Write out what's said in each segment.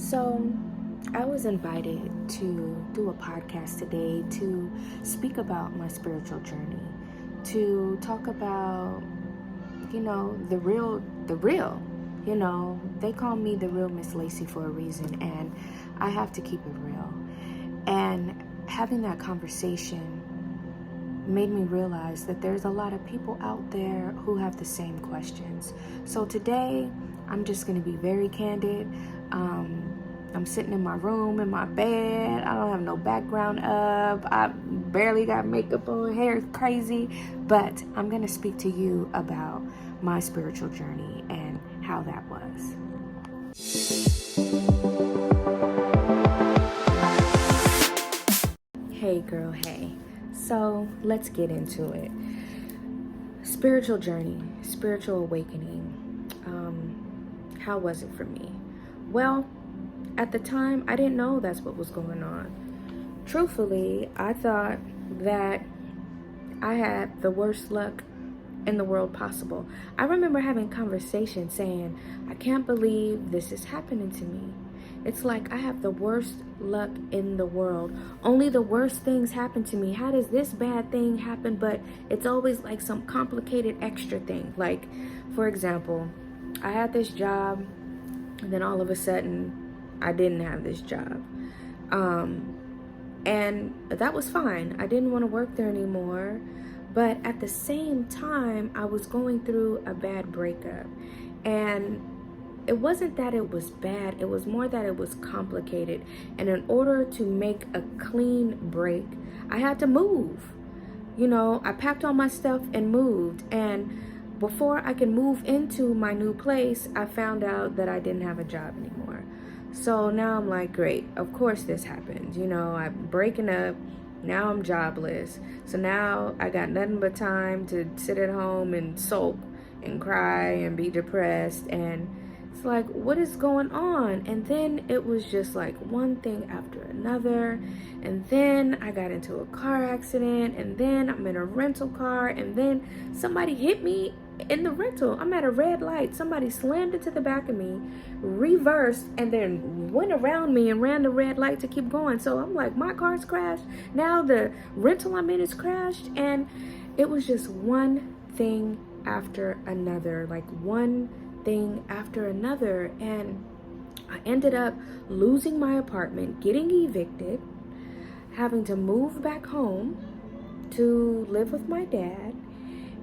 So, I was invited to do a podcast today to speak about my spiritual journey, to talk about, the real. They call me the real Miss Lacy for a reason, and I have to keep it real. And having that conversation made me realize that there's a lot of people out there who have the same questions. So today, I'm just going to be very candid. I'm sitting in my room, in my bed. I don't have no background up. I barely got makeup on. Hair is crazy. But I'm going to speak to you about my spiritual journey and how that was. Hey girl, hey. So let's get into it. Spiritual journey, spiritual awakening. How was it for me? Well, at the time, I didn't know that's what was going on. Truthfully, I thought that I had the worst luck in the world possible. I remember having conversations saying, I can't believe this is happening to me. It's like I have the worst luck in the world. Only the worst things happen to me. How does this bad thing happen? But it's always like some complicated extra thing. Like, for example, I had this job, and then all of a sudden, I didn't have this job. And that was fine. I didn't want to work there anymore. But at the same time, I was going through a bad breakup. And it wasn't that it was bad. It was more that it was complicated. And in order to make a clean break, I had to move. I packed all my stuff and moved. And before I could move into my new place, I found out that I didn't have a job anymore. So now I'm like, great, of course this happened. I'm breaking up. Now I'm jobless. So now I got nothing but time to sit at home and sulk and cry and be depressed. And it's like, what is going on? And then it was just like one thing after another. And then I got into a car accident. And then I'm in a rental car. And then somebody hit me in the rental. I'm at a red light. Somebody slammed into the back of me, reversed, and then went around me and ran the red light to keep going. So I'm like, my car's crashed. Now the rental I'm in is crashed. And it was just one thing after another, like one thing after another. And I ended up losing my apartment, getting evicted, having to move back home to live with my dad.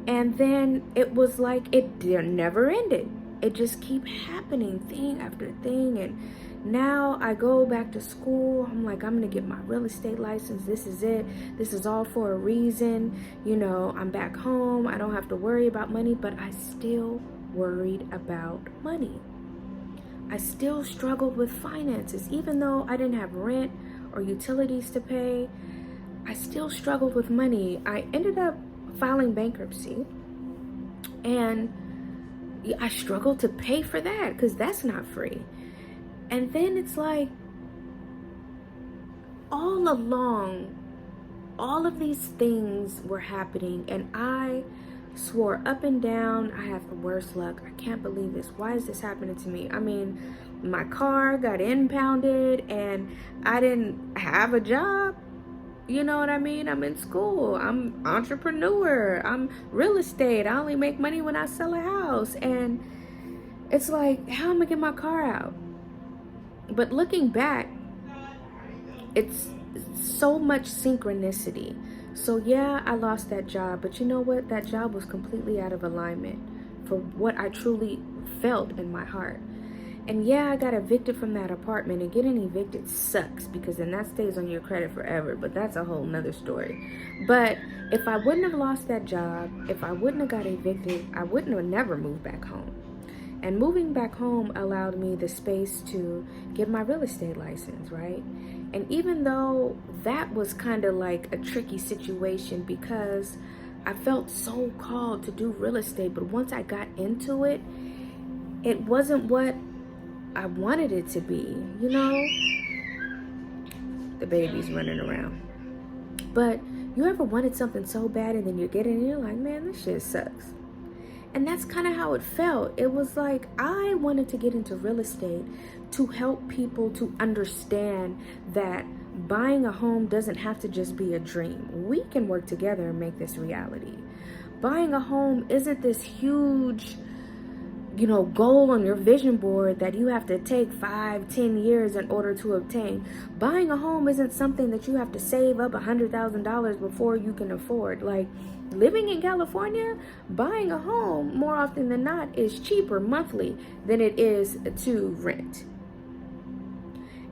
And then it was like it never ended. It just keep happening, thing after thing. And now I go back to school. I'm like, I'm going to get my real estate license. This is it. This is all for a reason. I'm back home. I don't have to worry about money, but I still worried about money. I still struggled with finances. Even though I didn't have rent or utilities to pay, I still struggled with money. I ended up filing bankruptcy, and I struggled to pay for that because that's not free. And then it's like, all along, all of these things were happening, and I swore up and down, I have the worst luck. I can't believe this. Why is this happening to me? I mean, my car got impounded, and I didn't have a job. You know what I mean? I'm in school. I'm entrepreneur. I'm real estate. I only make money when I sell a house. And it's like, how am I get my car out? But looking back, it's so much synchronicity. So yeah, I lost that job. But you know what? That job was completely out of alignment for what I truly felt in my heart. And yeah, I got evicted from that apartment, and getting evicted sucks because then that stays on your credit forever, but that's a whole nother story. But if I wouldn't have lost that job, if I wouldn't have got evicted, I wouldn't have never moved back home. And moving back home allowed me the space to get my real estate license, right? And even though that was kind of like a tricky situation because I felt so called to do real estate, but once I got into it, it wasn't what I wanted it to be, The baby's running around. But you ever wanted something so bad and then you get it and you're like, man, this shit sucks. And that's kind of how it felt. It was like I wanted to get into real estate to help people to understand that buying a home doesn't have to just be a dream. We can work together and make this reality. Buying a home isn't this huge, goal on your vision board that you have to take 5-10 years in order to obtain. Buying a home isn't something that you have to save up $100,000 before you can afford. Like, living in California, buying a home more often than not is cheaper monthly than it is to rent.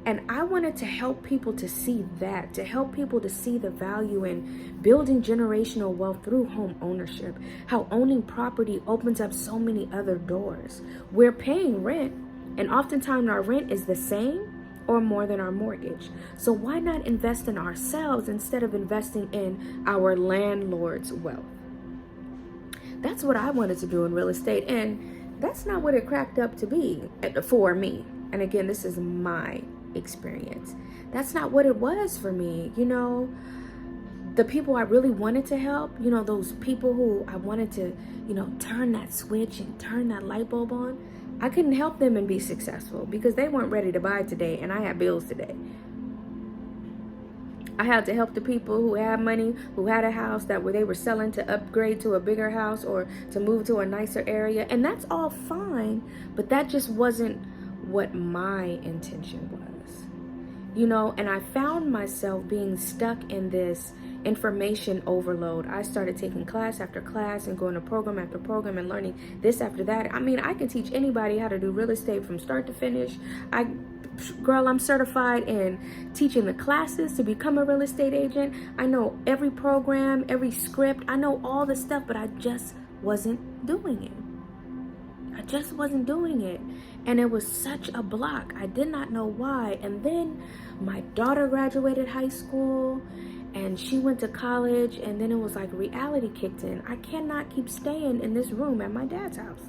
And I wanted to help people to see that, to help people to see the value in building generational wealth through home ownership, how owning property opens up so many other doors. We're paying rent, and oftentimes our rent is the same or more than our mortgage. So why not invest in ourselves instead of investing in our landlord's wealth? That's what I wanted to do in real estate, and that's not what it cracked up to be for me. And again, this is my experience. That's not what it was for me. The people I really wanted to help, those people who I wanted to, turn that switch and turn that light bulb on, I couldn't help them and be successful because they weren't ready to buy today and I had bills today. I had to help the people who had money, who had a house that they were selling to upgrade to a bigger house or to move to a nicer area. And that's all fine, but that just wasn't what my intention was. And I found myself being stuck in this information overload. I started taking class after class and going to program after program and learning this after that. I mean, I can teach anybody how to do real estate from start to finish. I'm certified in teaching the classes to become a real estate agent. I know every program, every script. I know all the stuff, but I just wasn't doing it. And it was such a block. I did not know why. And then my daughter graduated high school and she went to college, and then it was like reality kicked in. I cannot keep staying in this room at my dad's house.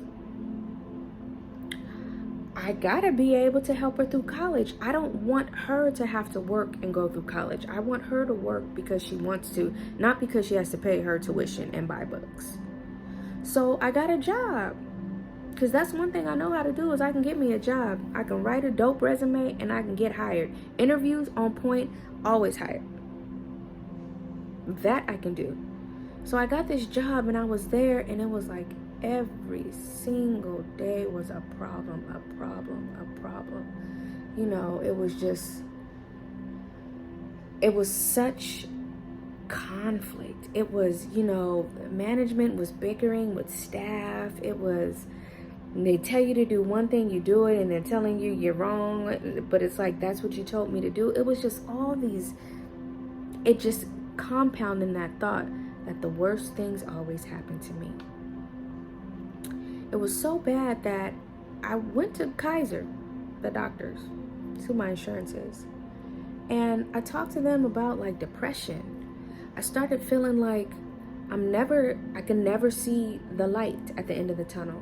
I gotta be able to help her through college. I don't want her to have to work and go through college. I want her to work because she wants to, not because she has to pay her tuition and buy books. So I got a job. Because that's one thing I know how to do is I can get me a job. I can write a dope resume and I can get hired. Interviews on point, always hired. That I can do. So I got this job and I was there, and it was like every single day was a problem. It was such conflict. It was, management was bickering with staff. They tell you to do one thing, you do it, and they're telling you you're wrong, but it's like, that's what you told me to do. It was just all these, it just compounding that thought that the worst things always happen to me. It was so bad that I went to Kaiser, the doctors, who my insurance is, and I talked to them about like depression. I started feeling like I can never see the light at the end of the tunnel.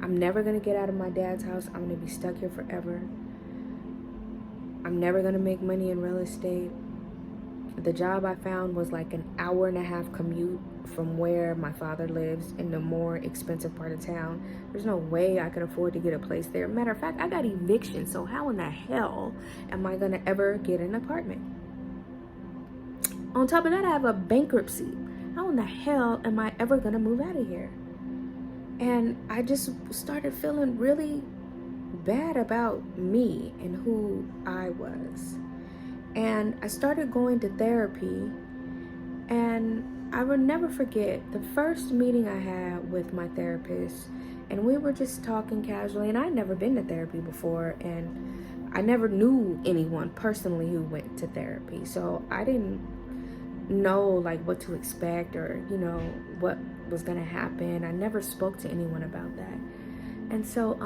I'm never going to get out of my dad's house. I'm going to be stuck here forever. I'm never going to make money in real estate. The job I found was like an 1.5-hour commute from where my father lives in the more expensive part of town. There's no way I could afford to get a place there. Matter of fact, I got eviction. So how in the hell am I going to ever get an apartment? On top of that, I have a bankruptcy. How in the hell am I ever going to move out of here? And I just started feeling really bad about me and who I was. And I started going to therapy, and I will never forget the first meeting I had with my therapist, and we were just talking casually, and I'd never been to therapy before, and I never knew anyone personally who went to therapy, so I didn't know like what to expect or what was gonna happen. I never spoke to anyone about that. And so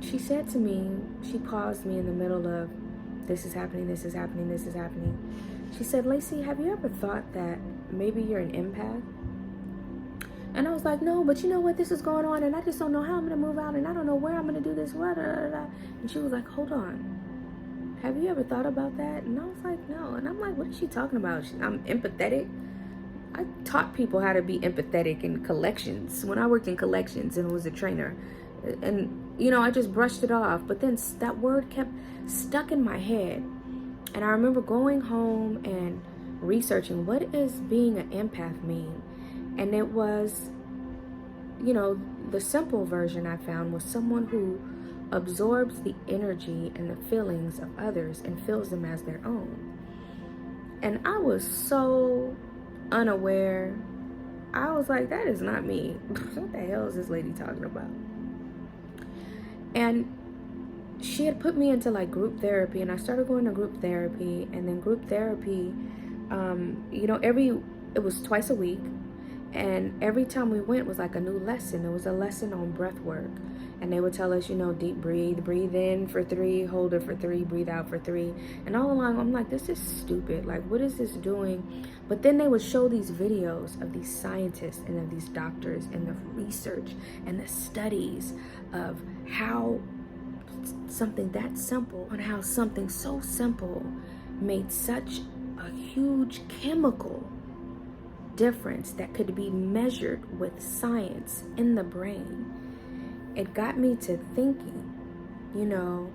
she said to me, she paused me in the middle of this is happening. She said, Lacy, have you ever thought that maybe you're an empath? And I was like, no, but you know what, this is going on and I just don't know how I'm gonna move out and I don't know where I'm gonna do this. And she was like, hold on. Have you ever thought about that? And I was like, no. And I'm like, what is she talking about? I'm empathetic. I taught people how to be empathetic in collections when I worked in collections and was a trainer. And, you know, I just brushed it off. But then that word kept stuck in my head. And I remember going home and researching, what does being an empath mean? And it was, you know, the simple version I found was someone who absorbs the energy and the feelings of others and feels them as their own. And I was so unaware. I was like, that is not me. What the hell is this lady talking about? And she had put me into like group therapy, and I started going to group therapy. And then group therapy, you know, it was twice a week, and every time we went was like a new lesson. It was a lesson on breath work, and they would tell us, you know, deep breathe in for 3, hold it for 3, breathe out for 3. And all along I'm like, this is stupid, like what is this doing? But then they would show these videos of these scientists and of these doctors and the research and the studies of how something that simple, and how something so simple made such a huge chemical difference that could be measured with science in the brain. It got me to thinking, you know,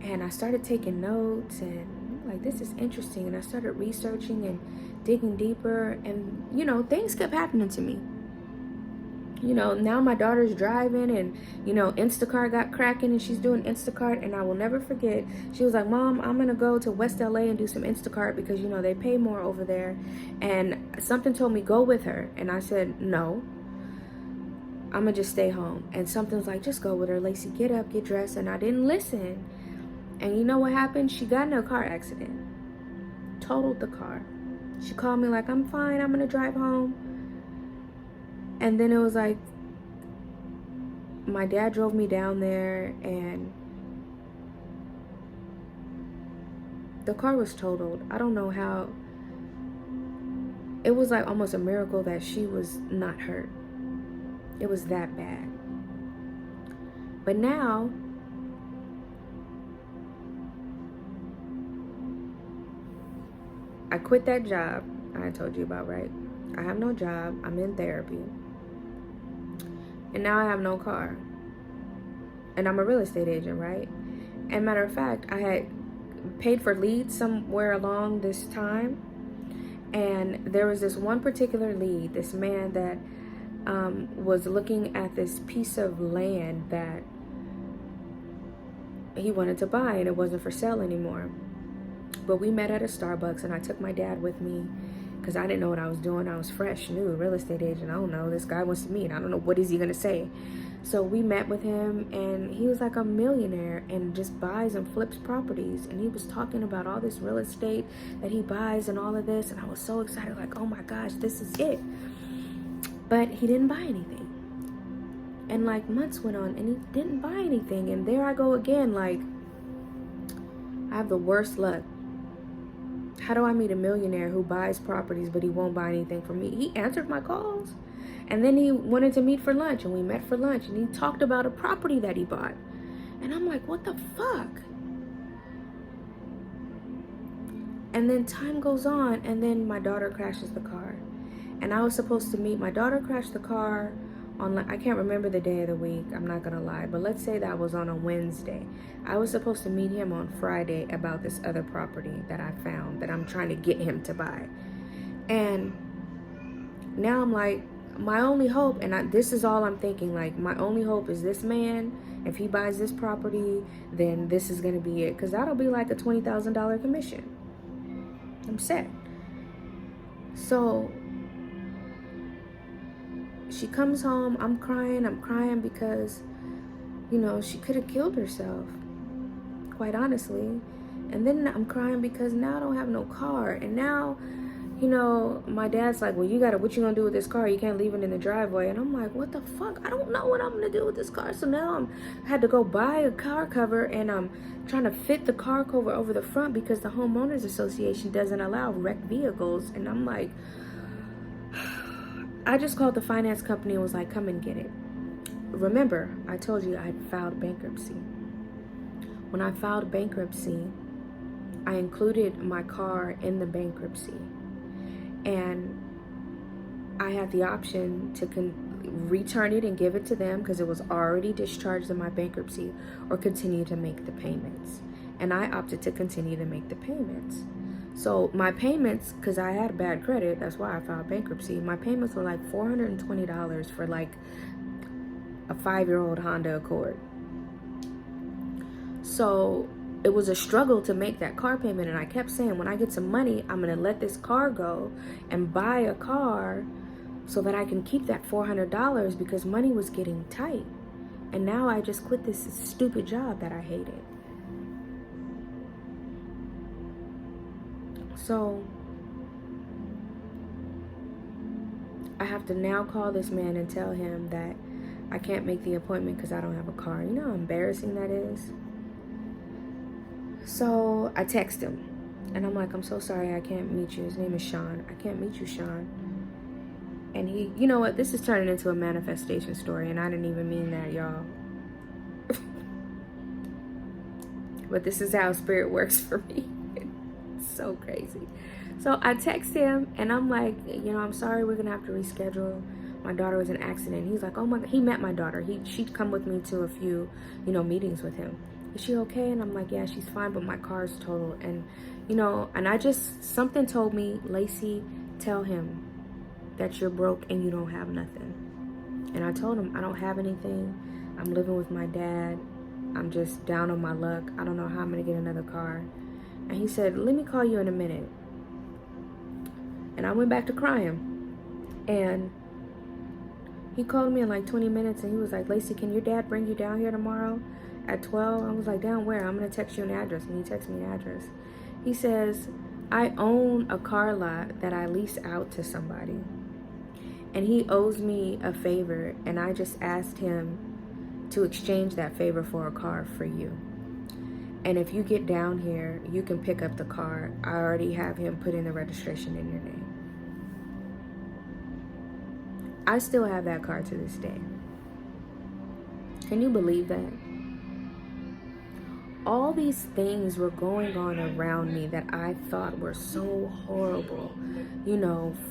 and I started taking notes and like, this is interesting. And I started researching and digging deeper, and, you know, things kept happening to me. You know, now my daughter's driving, and, you know, Instacart got cracking, and she's doing Instacart. And I will never forget, she was like, Mom, I'm going to go to West LA and do some Instacart because, you know, they pay more over there. And something told me, go with her. And I said, no, I'm going to just stay home. And something was like, just go with her, Lacy, get up, get dressed. And I didn't listen. And you know what happened? She got in a car accident, totaled the car. She called me like, I'm fine, I'm going to drive home. And then it was like, my dad drove me down there, and the car was totaled. I don't know how. It was like almost a miracle that she was not hurt. It was that bad. But now, I quit that job I told you about, right? I have no job. I'm in therapy. And now I have no car. And I'm a real estate agent, right? And matter of fact, I had paid for leads somewhere along this time. And there was this one particular lead, this man that was looking at this piece of land that he wanted to buy, and it wasn't for sale anymore. But we met at a Starbucks, and I took my dad with me because I didn't know what I was doing. I was fresh, new, real estate agent. I don't know. This guy wants to meet. I don't know, what is he going to say? So we met with him, and he was like a millionaire and just buys and flips properties. And he was talking about all this real estate that he buys and all of this. And I was so excited, like, oh my gosh, this is it. But he didn't buy anything. And like months went on, and he didn't buy anything. And there I go again, like, I have the worst luck. How do I meet a millionaire who buys properties but he won't buy anything from me? He answered my calls, and then he wanted to meet for lunch, and we met for lunch, and he talked about a property that he bought. And I'm like, what the fuck? And then time goes on, and then my daughter crashes the car. And I was supposed to meet, my daughter crashed the car on, I can't remember the day of the week, I'm not gonna lie, but let's say that was on a Wednesday. I was supposed to meet him on Friday about this other property that I found that I'm trying to get him to buy. And now I'm like, my only hope, and this is all I'm thinking, like, my only hope is this man. If he buys this property, then this is gonna be it, because that'll be like a $20,000 commission. I'm set. So she comes home, I'm crying because, you know, she could have killed herself, quite honestly. And then I'm crying because now I don't have no car. And now, you know, my dad's like, well, what you gonna do with this car? You can't leave it in the driveway. And I'm like, what the fuck? I don't know what I'm gonna do with this car. So now I had to go buy a car cover, and I'm trying to fit the car cover over the front because the homeowners association doesn't allow wrecked vehicles. And I'm like, I just called the finance company and was like, come and get it. Remember, I told you I had filed bankruptcy. When I filed bankruptcy, I included my car in the bankruptcy. And I had the option to return it and give it to them because it was already discharged in my bankruptcy, or continue to make the payments. And I opted to continue to make the payments. So my payments, because I had bad credit, that's why I filed bankruptcy, my payments were like $420 for like a 5-year-old Honda Accord. So it was a struggle to make that car payment. And I kept saying, when I get some money, I'm going to let this car go and buy a car so that I can keep that $400, because money was getting tight. And now I just quit this stupid job that I hated. So I have to now call this man and tell him that I can't make the appointment because I don't have a car. You know how embarrassing that is? So I text him and I'm like, I'm so sorry I can't meet you. His name is Sean. I can't meet you, Sean. And he, you know what? This is turning into a manifestation story, and I didn't even mean that, y'all. But this is how spirit works for me. It's so crazy. So I text him and I'm like, you know, I'm sorry, we're gonna have to reschedule. My daughter was in an accident. He's like, oh my God. He met my daughter. She'd come with me to a few, meetings with him. Is she okay? And I'm like, yeah, she's fine, but my car's totaled. And, and something told me, Lacy, tell him that you're broke and you don't have nothing. And I told him, I don't have anything. I'm living with my dad. I'm just down on my luck. I don't know how I'm gonna get another car. And he said, let me call you in a minute. And I went back to crying. And he called me in like 20 minutes and he was like, Lacy, can your dad bring you down here tomorrow at 12? I was like, down where? I'm gonna text you an address. And he texted me an address. He says, I own a car lot that I lease out to somebody. And he owes me a favor, and I just asked him to exchange that favor for a car for you. And if you get down here, you can pick up the car. I already have him put in the registration in your name. I still have that car to this day. Can you believe that? All these things were going on around me that I thought were so horrible.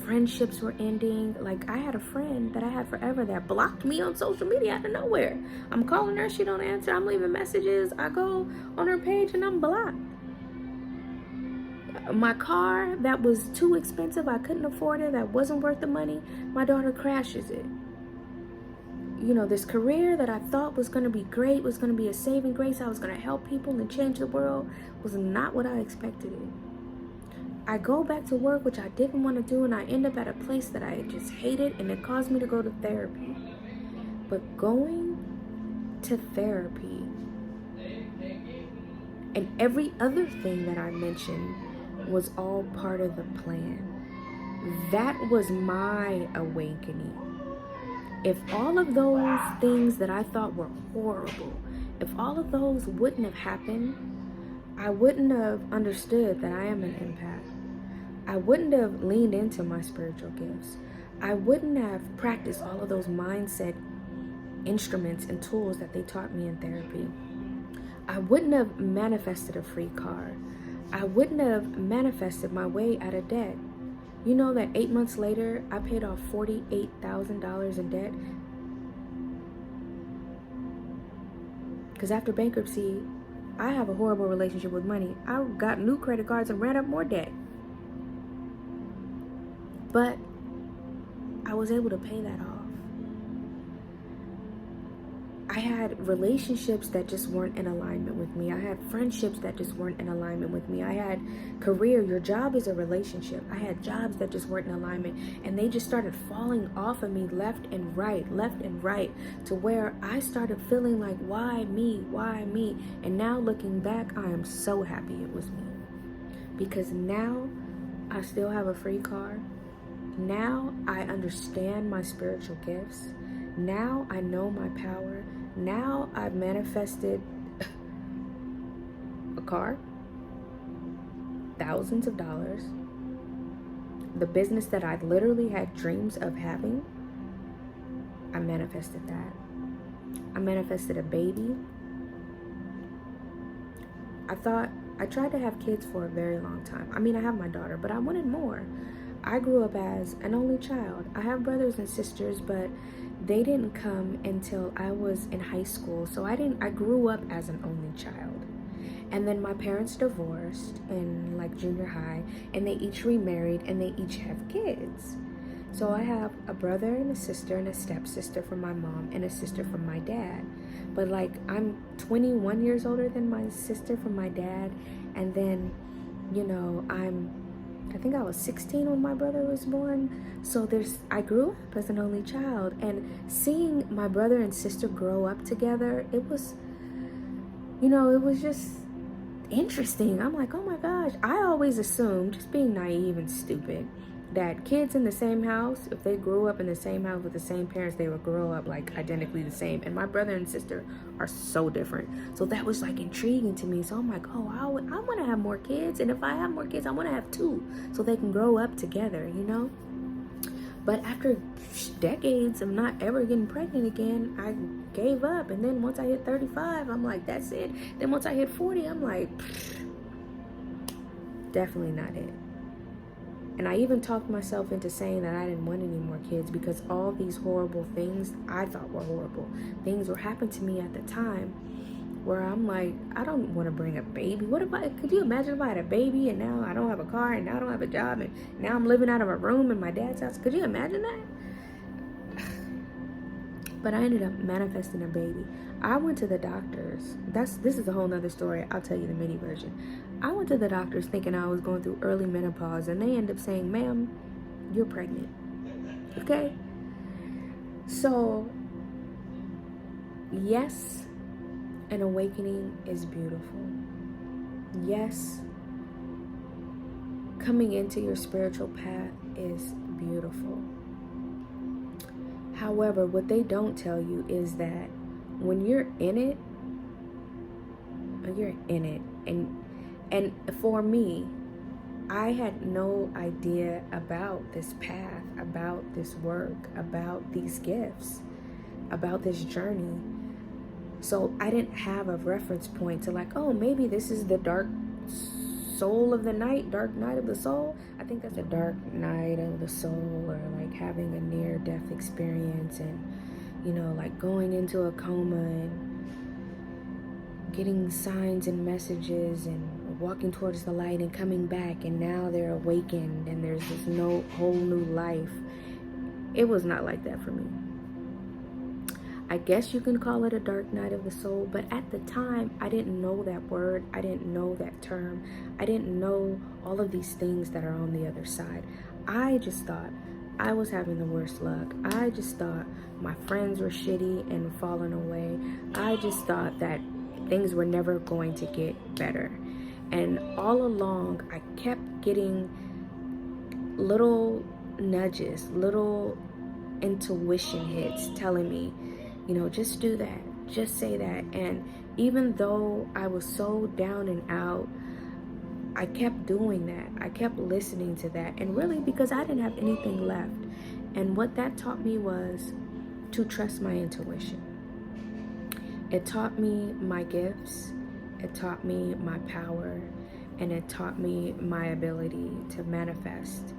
Friendships were ending. Like, I had a friend that I had forever that blocked me on social media out of nowhere. I'm calling her, she don't answer. I'm leaving messages. I go on her page and I'm blocked. My car that was too expensive, I couldn't afford it, that wasn't worth the money, my daughter crashes it. This career that I thought was going to be great, was going to be a saving grace, I was going to help people and change the world, was not what I expected it. I go back to work, which I didn't want to do, and I end up at a place that I just hated, and it caused me to go to therapy. But going to therapy and every other thing that I mentioned was all part of the plan. That was my awakening. If all of those things that I thought were horrible, if all of those wouldn't have happened, I wouldn't have understood that I am an empath. I wouldn't have leaned into my spiritual gifts. I wouldn't have practiced all of those mindset instruments and tools that they taught me in therapy. I wouldn't have manifested a free car. I wouldn't have manifested my way out of debt. You know that 8 months later, I paid off $48,000 in debt? Because after bankruptcy, I have a horrible relationship with money. I got new credit cards and ran up more debt. But I was able to pay that off. I had relationships that just weren't in alignment with me. I had friendships that just weren't in alignment with me. I had career. Your job is a relationship. I had jobs that just weren't in alignment. And they just started falling off of me left and right, to where I started feeling like, why me? Why me? And now looking back, I am so happy it was me. Because now I still have a free car. Now I understand my spiritual gifts. Now I know my power. Now I've manifested a car, thousands of dollars, the business that I literally had dreams of having. I manifested that. I manifested a baby. I tried to have kids for a very long time. I mean, I have my daughter, but I wanted more. I grew up as an only child. I have brothers and sisters, but they didn't come until I was in high school. So I grew up as an only child. And then my parents divorced in like junior high, and they each remarried, and they each have kids. So I have a brother and a sister and a stepsister from my mom and a sister from my dad. But like, I'm 21 years older than my sister from my dad. And then, you know, I think I was 16 when my brother was born. So I grew up as an only child, and seeing my brother and sister grow up together, it was, you know, it was just interesting. I'm like, oh my gosh. I always assumed, just being naive and stupid, that kids in the same house, if they grew up in the same house with the same parents, they would grow up like identically the same. And my brother and sister are so different. So that was like intriguing to me. So I'm like, oh, I want to have more kids. And if I have more kids, I want to have two so they can grow up together, you know? But after decades of not ever getting pregnant again, I gave up. And then once I hit 35, I'm like, that's it. Then once I hit 40, I'm like, definitely not it. And I even talked myself into saying that I didn't want any more kids, because all these horrible things I thought were horrible things were happening to me at the time, where I'm like, I don't want to bring a baby. Could you imagine if I had a baby and now I don't have a car and now I don't have a job and now I'm living out of a room in my dad's house? Could you imagine that? But I ended up manifesting a baby. I went to the doctors. This is a whole nother story. I'll tell you the mini version. I went to the doctors thinking I was going through early menopause, and they ended up saying, ma'am, you're pregnant. Okay? So, yes, an awakening is beautiful. Yes, coming into your spiritual path is beautiful. However, what they don't tell you is that when you're in it, you're in it. And for me, I had no idea about this path, about this work, about these gifts, about this journey. So I didn't have a reference point to like, oh, maybe this is the dark soul of the night, dark night of the soul. I think that's a dark night of the soul, or like having a near-death experience, and, you know, like going into a coma and getting signs and messages and walking towards the light and coming back, and now they're awakened and there's this whole new life. It was not like that for me. I guess you can call it a dark night of the soul, but at the time, I didn't know that word. I didn't know that term. I didn't know all of these things that are on the other side. I just thought I was having the worst luck. I just thought my friends were shitty and falling away. I just thought that things were never going to get better. And all along, I kept getting little nudges, little intuition hits telling me, you know, just do that, just say that. And even though I was so down and out, I kept doing that. I kept listening to that. And really, because I didn't have anything left. And what that taught me was to trust my intuition. It taught me my gifts. It taught me my power. And it taught me my ability to manifest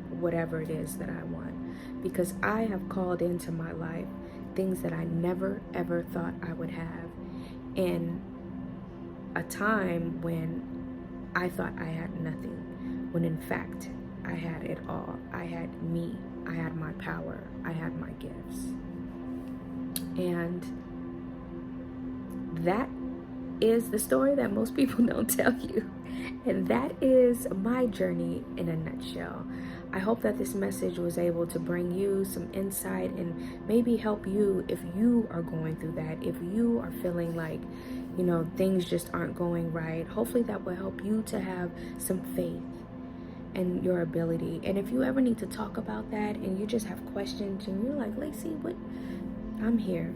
whatever it is that I want. Because I have called into my life things that I never ever thought I would have in a time when I thought I had nothing, when in fact I had it all. I had me, I had my power, I had my gifts. And that is the story that most people don't tell you. And that is my journey in a nutshell. I hope that this message was able to bring you some insight and maybe help you if you are going through that, if you are feeling like, you know, things just aren't going right. Hopefully that will help you to have some faith in your ability. And if you ever need to talk about that and you just have questions and you're like, Lacy, what? I'm here.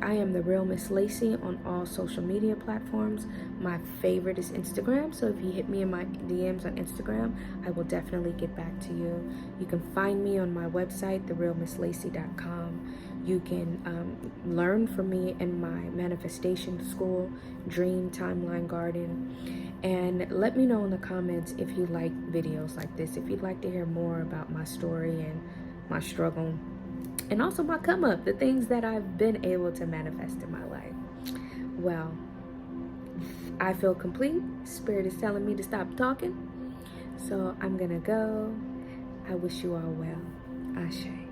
I am the real Miss Lacy on all social media platforms. My favorite is Instagram, so if you hit me in my DMs on Instagram, I will definitely get back to you. You can find me on my website, therealmisslacy.com. You can learn from me in my manifestation school, Dream Timeline Garden. And let me know in the comments if you like videos like this, if you'd like to hear more about my story and my struggle, and also my come up, the things that I've been able to manifest in my life. Well, I feel complete. Spirit is telling me to stop talking. So I'm gonna go. I wish you all well. Ashe.